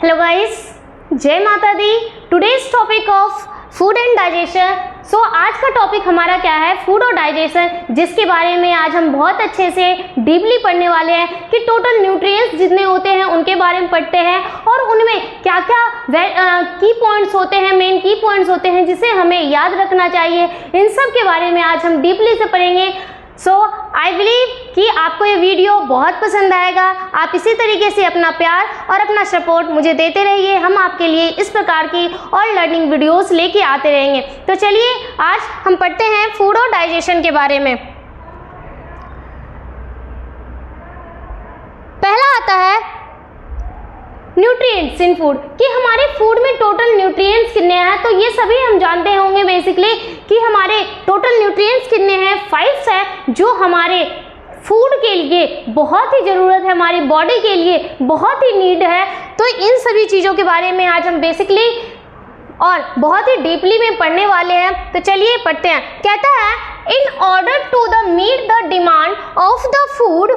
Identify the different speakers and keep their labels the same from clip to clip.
Speaker 1: Hello guys, जय माता दी। Today's topic of food and digestion. So आज का टॉपिक हमारा क्या है? फूड और डाइजेशन, जिसके बारे में आज हम बहुत अच्छे से डीपली पढ़ने वाले हैं कि टोटल न्यूट्रिएंट्स जितने होते हैं उनके बारे में पढ़ते हैं और उनमें क्या क्या की पॉइंट्स होते हैं, मेन की पॉइंट्स होते हैं जिसे हमें याद रखना चाहिए। इन सब के बारे में आज हम डीपली से पढ़ेंगे। सो आई बिलीव कि आपको ये वीडियो बहुत पसंद आएगा। आप इसी तरीके से अपना प्यार और अपना सपोर्ट मुझे देते रहिए। हम आपके लिए इस प्रकार की और लर्निंग वीडियोस लेके आते रहेंगे। तो चलिए आज हम पढ़ते हैं फूड और डाइजेशन के बारे में। पहला आता है न्यूट्रिएंट्स इन फूड, कि हमारे फूड में टोटल न्यूट्रिएंट्स कितने हैं। तो ये सभी हम जानते होंगे बेसिकली कि हमारे टोटल न्यूट्रिएंट्स कितने हैं। 5 है जो हमारे फूड के लिए बहुत ही ज़रूरत है, हमारी बॉडी के लिए बहुत ही नीड है। तो इन सभी चीज़ों के बारे में आज हम बेसिकली और बहुत ही डीपली में पढ़ने वाले हैं। तो चलिए पढ़ते हैं। कहता है in order to the meet the demand of the food,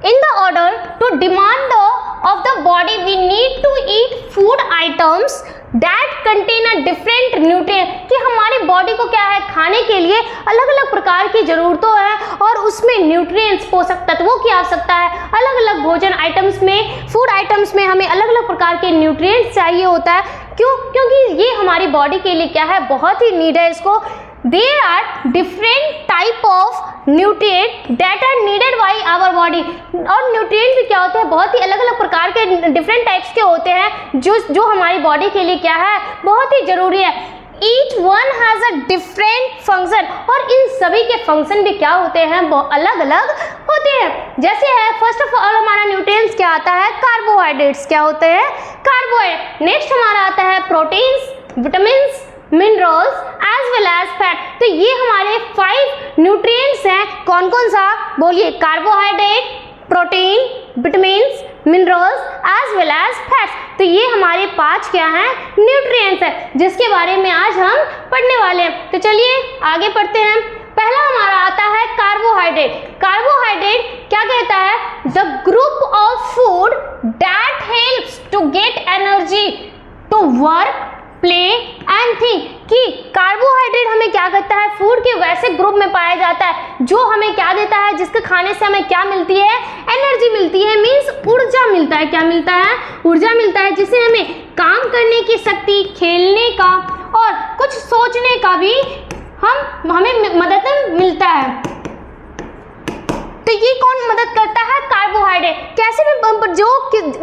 Speaker 1: in the order to demand of the body we need to eat food items that contain a different nutrient, कि हमारी बॉडी को क्या है, खाने के लिए अलग अलग प्रकार की जरूरतों है और उसमें न्यूट्रिएंट्स पोषक तत्वों की आवश्यकता है। अलग अलग भोजन आइटम्स में, फूड आइटम्स में हमें अलग अलग प्रकार के न्यूट्रिएंट्स चाहिए होता है। क्यों? क्योंकि ये हमारी बॉडी के लिए क्या है, बहुत ही नीड है इसको। There are different type of nutrients that are needed by our body। और न्यूट्रिएंट भी क्या होते हैं, बहुत ही अलग अलग प्रकार के डिफरेंट टाइप्स के होते हैं जो हमारी बॉडी के लिए क्या है, बहुत ही जरूरी है। Each one has a different function, और इन सभी के फंक्शन भी क्या होते हैं, बहुत अलग अलग होते हैं। जैसे है फर्स्ट ऑफ ऑल हमारा न्यूट्रिएंट्स क्या आता है, कार्बोहाइड्रेट्स क्या होते हैं, कार्बोहाइड्रेट। नेक्स्ट हमारा आता है proteins, vitamins, minerals as well as fat. तो ये हमारे 5 न्यूट्रिएंट्स हैं। कौन कौन सा बोलिए? Carbohydrate, protein, vitamins, minerals as well as fats. तो ये हमारे 5 क्या हैं, न्यूट्रिएंट्स हैं, जिसके बारे में आज हम पढ़ने वाले हैं। तो चलिए आगे पढ़ते हैं। पहला हमारा आता है कार्बोहाइड्रेट। कार्बोहाइड्रेट क्या कहता है, the group of food that helps to get energy to work, play and think. कि कार्बोहाइड्रेट हमें क्या करता है, फूड के वैसे ग्रुप में पाया जाता है जो हमें क्या देता है, जिसके खाने से हमें क्या मिलती है, एनर्जी मिलती है, मीन्स ऊर्जा मिलता है। क्या मिलता है? ऊर्जा मिलता है, जिससे हमें काम करने की शक्ति, खेलने का और कुछ सोचने का भी हमें मदद मिलता है। तो ये कौन मदद करता है? कार्बोहाइड्रेट। कैसे भी जो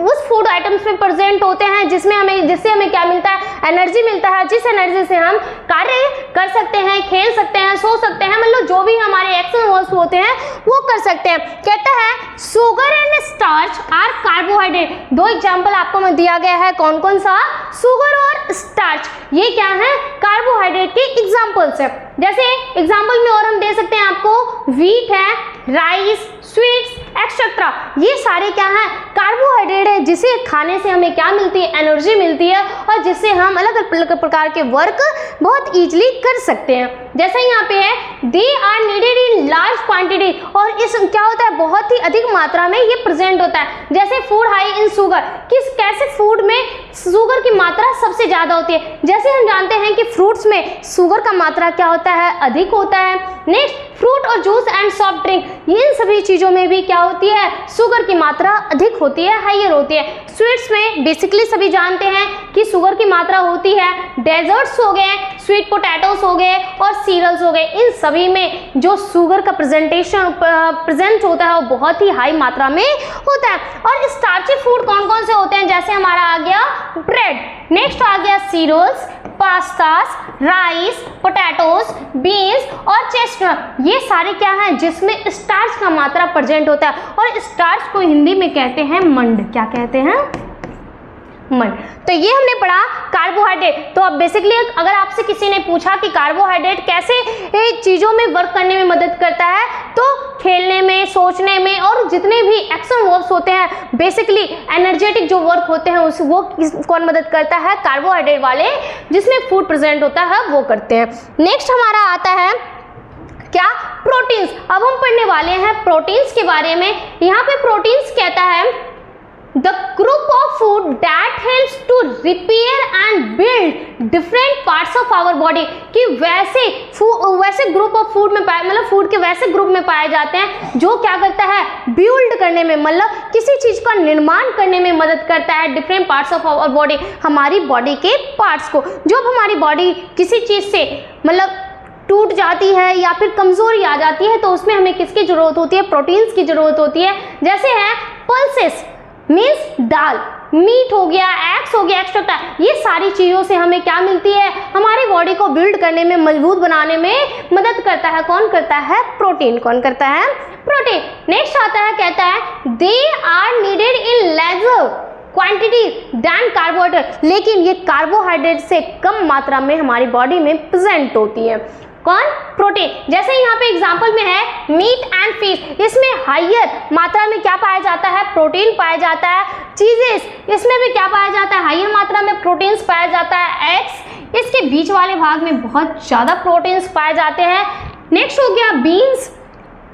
Speaker 1: उस फूड आइटम्स में प्रेजेंट होते हैं जिससे हमें क्या मिलता है, एनर्जी मिलता है, जिस एनर्जी से हम कार्य कर सकते हैं, खेल सकते हैं, सो सकते हैं, मतलब जो भी हमारे एक्शन वर्क्स होते हैं वो कर सकते हैं। कहता है sugar and starch are carbohydrate. 2 example आपको में दिया गया है, कौन कौन सा, शुगर और स्टार्च। ये क्या है, कार्बोहाइड्रेट के एग्जाम्पल्स है। जैसे एग्जाम्पल में और हम दे सकते हैं आपको, व्हीट है, राइस, स्वीट्स एक्सेट्रा। ये सारे क्या हैं, कार्बोहाइड्रेट है, जिसे खाने से हमें क्या मिलती है, एनर्जी मिलती है और जिससे हम अलग अलग प्रकार के वर्क बहुत इजीली कर सकते हैं। जैसे यहाँ पे है they are needed in large quantity, और इस क्या होता है, बहुत ही अधिक मात्रा में ये प्रेजेंट होता है। जैसे फूड हाई इन शुगर, कैसे फूड में शुगर की मात्रा सबसे ज्यादा होती है। जैसे हम जानते हैं कि फ्रूट्स में शुगर का मात्रा क्या होता है, अधिक होता है। नेक्स्ट फ्रूट और जूस एंड सॉफ्ट ड्रिंक, इन सभी चीजों में भी क्या होती है, शुगर की मात्रा अधिक होती है, हाइयर होती है। स्वीट्स में बेसिकली सभी जानते हैं कि शुगर की मात्रा होती है। डेजर्ट्स हो गए, स्वीट पोटैटोस हो गए और सीरियल्स हो गए, इन सभी में जो शुगर का प्रेजेंट होता है वो बहुत ही हाई मात्रा में होता है। और स्टार्ची फूड कौन कौन से होते हैं, जैसे हमारा आ गया ब्रेड, नेक्स्ट आ गया cereals, pastas, rice, potatoes, beans और चेस्टनट। ये सारे क्या हैं, जिसमें स्टार्च का मात्रा प्रेजेंट होता है। और स्टार्च को हिंदी में कहते हैं मंड। क्या कहते हैं, मंड। तो ये हमने पढ़ा कार्बोहाइड्रेट। तो अब बेसिकली अगर आपसे किसी ने पूछा कि कार्बोहाइड्रेट कैसे चीज़ों में वर्क करने में मदद करता है, तो खेलने में, सोचने में और जितने भी एक्शन वर्क्स होते हैं, बेसिकली एनर्जेटिक जो वर्क होते हैं वो कौन मदद करता है, कार्बोहाइड्रेट वाले जिसमें फूड प्रेजेंट होता है वो करते हैं। नेक्स्ट हमारा आता है क्या? प्रोटीन्स। अब हम पढ़ने वाले हैं प्रोटीन्स के बारे में। यहाँ पे प्रोटीन्स कहता है the group of food that helps to repair and build different parts of our body, कि वैसे ग्रुप ऑफ फूड में मतलब फूड के वैसे ग्रुप में पाए जाते हैं जो क्या करता है? बिल्ड करने में, मतलब किसी चीज का निर्माण करने में मदद करता है। Different parts of our body, हमारी बॉडी के पार्ट्स को। जब हमारी बॉडी किसी चीज से मतलब टूट जाती है या फिर कमजोरी आ जाती है तो उसमें हमें किसकी जरूरत होती है? प्रोटीन्स की जरूरत होती है। जैसे है पल्सेस मीन्स दाल, मीट हो गया, एग्स हो गया, एक्सेट्रा, ये सारी चीजों से हमें क्या मिलती है? हमारी बॉडी को बिल्ड करने में, मजबूत बनाने में मदद करता है। कौन करता है? प्रोटीन। कौन करता है? प्रोटीन। नेक्स्ट आता है, कहता है they are needed in lesser quantity than carbohydrate, लेकिन ये कार्बोहाइड्रेट से कम मात्रा में हमारी बॉडी में प्रेजेंट होती है। कौन? प्रोटीन। जैसे यहाँ पे एग्जांपल में है मीट एंड फिश, इसमें हायर मात्रा में क्या पाया जाता है? प्रोटीन पाया जाता है। चीजेस, इसमें भी क्या पाया जाता है? हायर मात्रा में प्रोटीन्स पाया जाता है। एग्स, इसके बीच वाले भाग में बहुत ज्यादा प्रोटीन्स पाए जाते हैं। नेक्स्ट हो गया beans,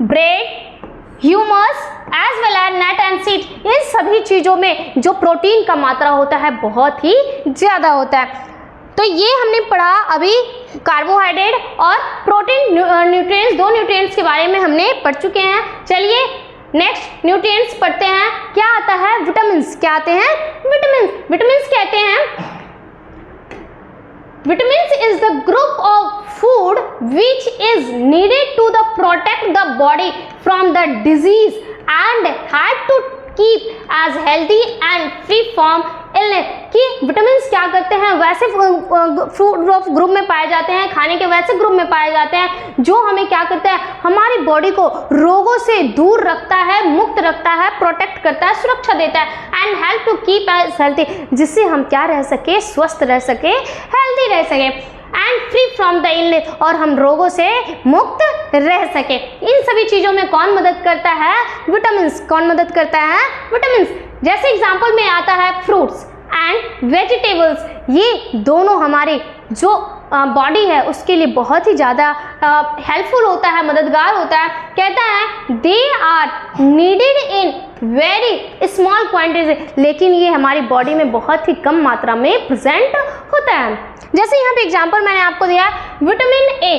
Speaker 1: bread, hummus as well as nut and seed, इन सभी चीजों में जो प्रोटीन का मात्रा होता है बहुत ही ज्यादा होता है। तो ये हमने पढ़ा अभी कार्बोहाइड्रेट और प्रोटीन न्यूट्रिएंट्स, दो न्यूट्रिएंट्स के बारे में हमने पढ़ चुके हैं। चलिए नेक्स्ट न्यूट्रिएंट्स पढ़ते हैं। क्या आता है? विटामिन्स। क्या आते हैं? विटामिन्स। विटामिन्स कहते हैं vitamins is the group of food which is needed to the protect the body from the disease and help to keep us healthy and free from illness, कि विटामिन्स क्या करते हैं? वैसे फूड ग्रुप में पाए जाते हैं, खाने के वैसे ग्रुप में पाए जाते हैं जो हमें क्या करते हैं? हमारी बॉडी को रोगों से दूर रखता है, मुक्त रखता है, प्रोटेक्ट करता है, सुरक्षा देता है and help to keep us healthy, जिससे हम क्या रह सके? स्वस्थ रह सके, हेल्दी रह सके and free from the illness, और हम रोगों से मुक्त रह सके। इन सभी चीजों में कौन मदद करता है? विटामिन्स। कौन मदद करता है? विटामिन्स। जैसे एग्जांपल में आता है फ्रूट्स एंड वेजिटेबल्स, ये दोनों हमारे जो बॉडी है उसके लिए बहुत ही ज़्यादा हेल्पफुल होता है, मददगार होता है। कहता है they are needed in very small quantity, लेकिन ये हमारी बॉडी में बहुत ही कम मात्रा में प्रेजेंट होता है। जैसे यहाँ पे एग्जांपल मैंने आपको दिया विटामिन ए।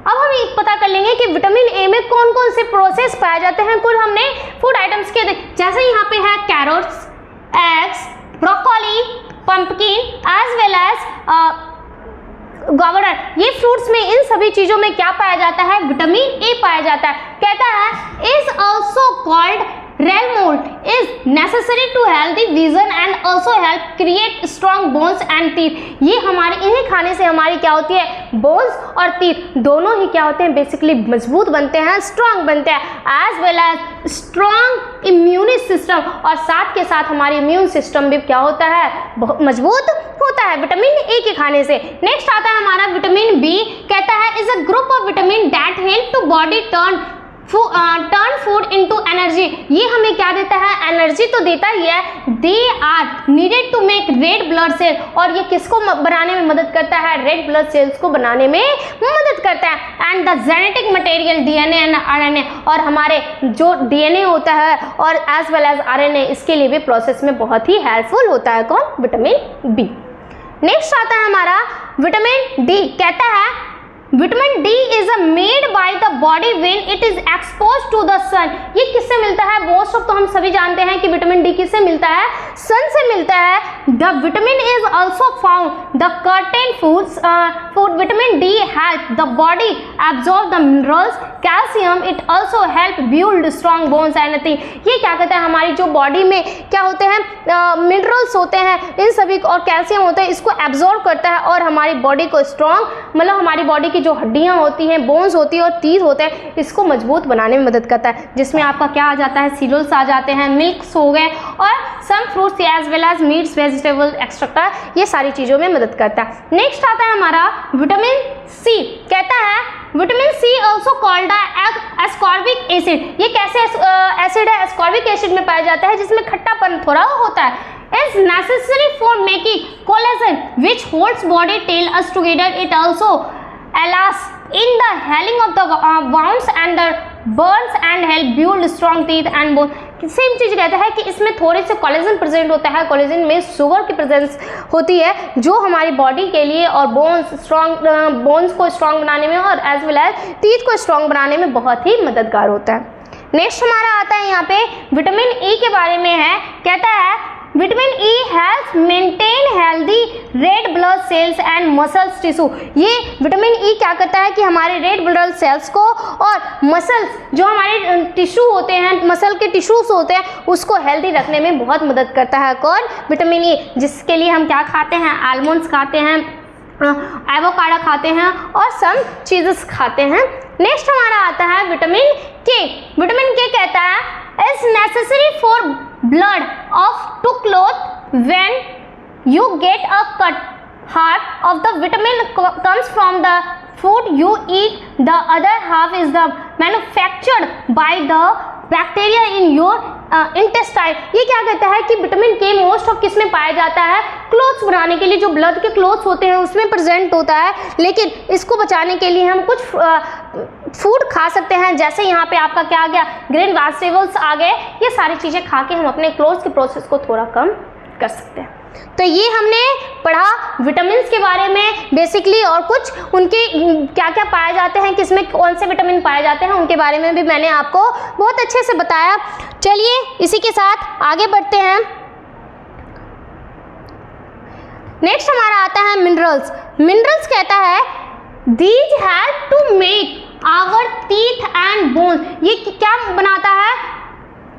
Speaker 1: अब हम ये पता कर लेंगे कि विटामिन ए में कौन कौन से प्रोसेस पाए जाते हैं। कुल हमने फूड आइटम्स के जैसे यहाँ पे है carrots, eggs, broccoli, pumpkin as well as governor, ये फ्रूट्स में इन सभी चीजों में क्या पाया जाता है? विटामिन ए पाया जाता है। कहता है is also called rail mould is necessary to healthy vision and also help create strong bones and teeth. ये हमारे इन्हें खाने से हमारी क्या होती है? बोन्स और टीथ दोनों ही क्या होते हैं? बेसिकली मजबूत बनते हैं, स्ट्रॉन्ग बनते हैं, as well as strong immune system, और साथ के साथ हमारी इम्यून सिस्टम भी क्या होता है? बहुत मजबूत होता है विटामिन ए के खाने से। नेक्स्ट आता है हमारा विटामिन बी। कहता है is a group of vitamin that help to body turn food into energy. ये हमें क्या देता है? एनर्जी तो देता ही है। They are needed to make red blood cell, और ये किसको बनाने में मदद करता है? रेड ब्लड सेल्स को बनाने में मदद करता है। And the genetic material DNA and RNA, और हमारे जो डीएनए होता है और एज वेल एज आरएनए, इसके लिए भी प्रोसेस में बहुत ही हेल्पफुल होता है। कौन? Vitamin B. नेक्स्ट आता है हमारा विटामिन डी। कहता है vitamin D is made by the body when it is expose to the sun. ये किससे मिलता है? मोस्ट ऑफ तो हम सभी जानते हैं कि विटामिन डी किससे मिलता है? सन से मिलता है। The vitamin is also found the curtain foods food. Vitamin D help the body absorb the minerals, calcium, it also help build strong bones and thing. ये क्या कहता है? हमारी जो बॉडी में क्या होते हैं? मिनरल्स होते हैं, इन सभी और कैल्शियम होता है, इसको एब्जॉर्ब करता है और हमारी बॉडी को स्ट्रॉन्ग, मतलब हमारी बॉडी की जो हड्डियां होती हैं, बोन्स होती है और टीथ होते हैं, इसको मजबूत बनाने में मदद करता है। जिसमें आपका क्या आ जाता है? सीरियल्स आ जाते हैं, मिल्क्स हो गए, और some fruits as well as meats, vegetable etcetera, ये सारी चीज़ों में मदद करता है। नेक्स्ट आता है हमारा विटामिन सी। कहता है vitamin C also called ascorbic acid. ये कैसे एसिड है? एस्कॉर्बिक एसिड में पाया जाता है, जिसमें खट्टापन थोड़ा होता है। is necessary for making collagen which holds body tail us together. It also allows in the healing of the wounds and the burns and help build strong teeth and bone। Same चीज कहता है कि इसमें थोड़े से collagen present होता है, collagen में शुगर की प्रेजेंस होती है जो हमारी बॉडी के लिए और बोन्स को स्ट्रांग बनाने में और एज वेल एज टीथ को स्ट्रांग बनाने में बहुत ही मददगार होता है। नेक्स्ट हमारा आता है यहाँ पे विटामिन ई के बारे में है। कहता है vitamin E helps maintain healthy red blood cells and muscles tissue. ये विटामिन ई क्या करता है कि हमारे रेड ब्लड सेल्स को और मसल्स जो हमारे टिश्यू होते हैं, मसल के टिश्यूज होते हैं, उसको हेल्दी रखने में बहुत मदद करता है। कौन? विटामिन ई, जिसके लिए हम क्या खाते हैं? आलमंड्स खाते हैं, एवोकाडो खाते हैं और सम चीजेस खाते हैं। नेक्स्ट हमारा आता है विटामिन के। विटामिन के कहता है is necessary for blood of to clot when you get a cut. Half of the vitamin comes from the food you eat, the other half is the manufactured by the bacteria in your intestine। ये क्या कहता है कि vitamin के most of किस में पाया जाता है? क्लोथ्स बनाने के लिए, जो ब्लड के क्लोथ्स होते हैं उसमें प्रेजेंट होता है, लेकिन इसको बचाने के लिए हम कुछ फूड खा सकते हैं। जैसे यहाँ पे आपका क्या आ गया? ग्रीन वेजिटेबल्स आ गए। ये सारी चीज़ें खा के हम अपने क्लोथ्स के प्रोसेस को थोड़ा कम कर सकते हैं। तो ये हमने पढ़ा विटामिन के बारे में बेसिकली, और कुछ उनके क्या क्या पाए जाते हैं, किसमें कौन से विटामिन पाए जाते हैं, उनके बारे में भी मैंने आपको बहुत अच्छे से बताया। चलिए इसी के साथ आगे बढ़ते हैं। नेक्स्ट हमारा आता है मिनरल्स। मिनरल्स कहता है these help to make our teeth and bones. ये क्या बनाता है?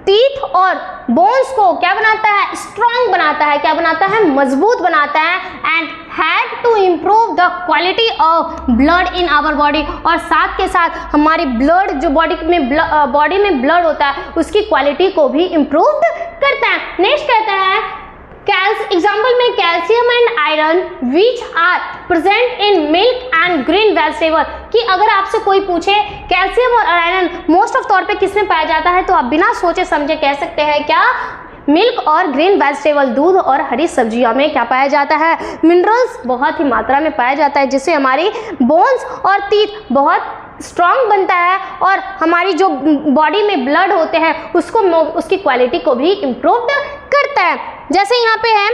Speaker 1: टीथ और बोन्स को क्या बनाता है? स्ट्रॉन्ग बनाता है। क्या बनाता है? मजबूत बनाता है। And help to improve the quality of blood in our body. और साथ के साथ हमारी ब्लड जो बॉडी में ब्लड होता है उसकी क्वालिटी को भी इम्प्रूव करता है। नेक्स्ट कहता है एग्जाम्पल में calcium and iron which are present in milk and green vegetable. कि अगर आपसे कोई पूछे कैल्शियम और आयरन मोस्ट ऑफ तौर पे किस में पाया जाता है, तो आप बिना सोचे समझे कह सकते हैं क्या? मिल्क और ग्रीन वेजिटेबल, दूध और हरी सब्जियों में क्या पाया जाता है? मिनरल्स बहुत ही मात्रा में पाया जाता है, जिससे हमारी बोन्स और टीथ बहुत स्ट्रॉन्ग बनता है और हमारी जो बॉडी में ब्लड होते हैं उसकी क्वालिटी को भी इम्प्रूव करता है। जैसे यहाँ पे है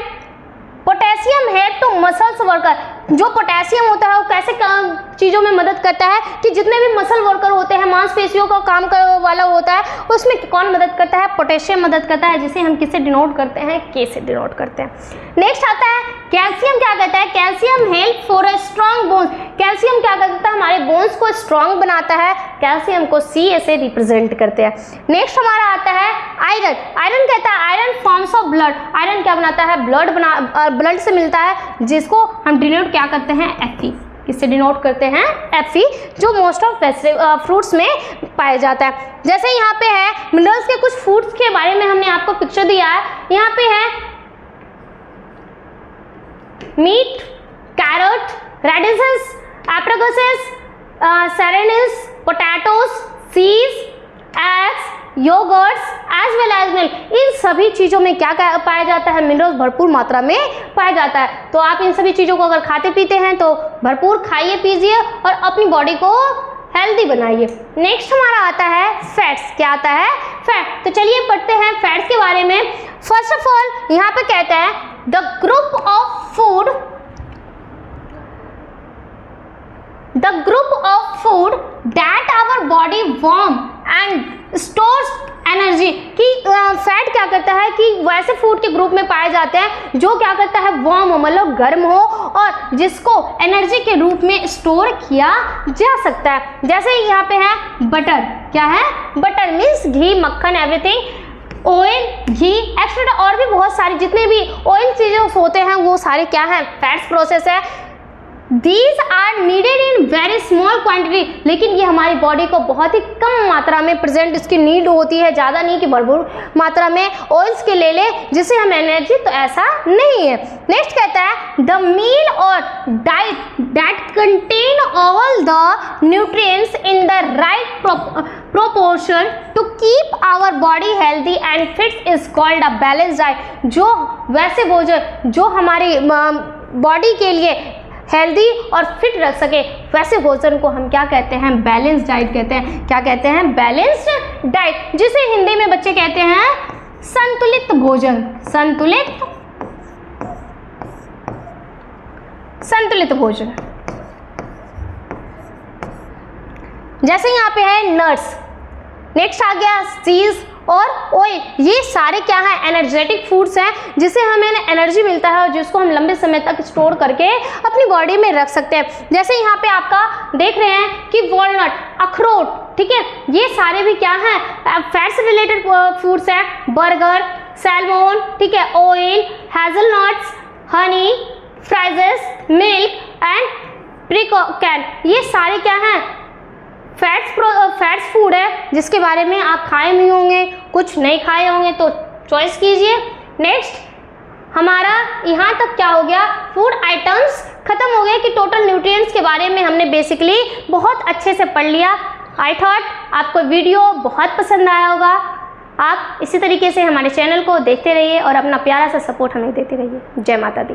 Speaker 1: potassium help to muscles worker. जो पोटेशियम होता है वो कैसे चीज़ों में मदद करता है कि जितने भी मसल वर्कर होते हैं, मांसपेशियों का काम वाला होता है, उसमें कौन मदद करता है? पोटेशियम मदद करता है, जिसे हम किससे डिनोट करते हैं? के से डिनोट करते हैं। नेक्स्ट आता है कैल्शियम। क्या कहता है? Calcium help for a strong bones. Calcium क्या करता है? हमारे बोन्स को स्ट्रॉन्ग बनाता है। कैल्शियम को सी से रिप्रेजेंट करते हैं। नेक्स्ट हमारा आता है आयरन। आयरन कहता है iron forms of blood. Iron क्या बनाता है? ब्लड से मिलता है, जिसको हम डिनोट क्या करते हैं? Fe। किससे डिनोट करते हैं? Fe, जो मोस्ट ऑफ फ्रूट्स में पाया जाता है। जैसे यहाँ पे है मिनरल्स के कुछ फ्रूट्स के बारे में हमने आपको पिक्चर दिया है। यहाँ पे है meat, carrot, radishes, apricots, cereals, potatoes, cheese, eggs, yoghurts as well as milk. इन सभी चीज़ों में क्या पाया जाता है? मिनरल्स भरपूर मात्रा में पाया जाता है। तो आप इन सभी चीज़ों को अगर खाते पीते हैं तो भरपूर खाइए पीजिए और अपनी बॉडी को हेल्दी बनाइए। नेक्स्ट हमारा आता है फैट्स। क्या आता है? फैट। तो चलिए पढ़ते हैं फैट्स के बारे में। फर्स्ट ऑफ ऑल यहाँ पे कहता है the group of food that our body warm and stores energy. कि फैट क्या करता है कि वैसे फूड के ग्रुप में पाए जाते हैं जो क्या करता है? वार्म हो, मतलब गर्म हो, और जिसको एनर्जी के रूप में स्टोर किया जा सकता है। जैसे यहाँ पे है बटर। क्या है? बटर मीन्स घी, मक्खन, एवरीथिंग, ऑयल, घी एक्सेट्रा, और भी बहुत सारी जितने भी ऑयल चीज़ें होते हैं वो सारे क्या है? फैट्स प्रोसेस है। These are needed in very small quantity। लेकिन ये हमारी बॉडी को बहुत ही कम मात्रा में प्रेजेंट इसकी नीड होती है, ज़्यादा नहीं कि भरपूर मात्रा में ऑयल्स के ले जिससे हम एनर्जी, तो ऐसा नहीं है। नेक्स्ट कहता है द मील और diet that contain all the nutrients in the right proportion to keep our body healthy and fit is called a balance diet. जो वैसे भोजन जो हमारी बॉडी के लिए हेल्दी और फिट रख सके, वैसे भोजन को हम क्या कहते हैं, बैलेंस डाइट कहते हैं। क्या कहते हैं, बैलेंस्ड डाइट, जिसे हिंदी में बच्चे कहते हैं संतुलित भोजन। संतुलित भोजन। जैसे यहाँ पे है नट्स, नेक्स्ट आ गया चीज और ऑयल। ये सारे क्या है, एनर्जेटिक फूड्स हैं जिससे हमें एनर्जी मिलता है और जिसको हम लंबे समय तक स्टोर करके अपनी बॉडी में रख सकते हैं। जैसे यहाँ पे आपका देख रहे हैं कि वॉलनट, अखरोट, ठीक है, ये सारे भी क्या हैं, फैट्स रिलेटेड फूड्स हैं। बर्गर, सैलमोन, ठीक है, oil, hazelnuts, Honey, फ्राइजेस, milk and प्रीकॉन, ये सारे क्या हैं, फैट्स फूड है जिसके बारे में आप खाए भी होंगे, कुछ नहीं खाए होंगे तो चॉइस कीजिए। नेक्स्ट हमारा यहाँ तक क्या हो गया, फूड आइटम्स खत्म हो गया कि टोटल न्यूट्रिएंट्स के बारे में हमने बेसिकली बहुत अच्छे से पढ़ लिया। आई थॉट आपको वीडियो बहुत पसंद आया होगा। आप इसी तरीके से हमारे चैनल को देखते रहिए और अपना प्यारा सा सपोर्ट हमें देते रहिए। जय माता दी।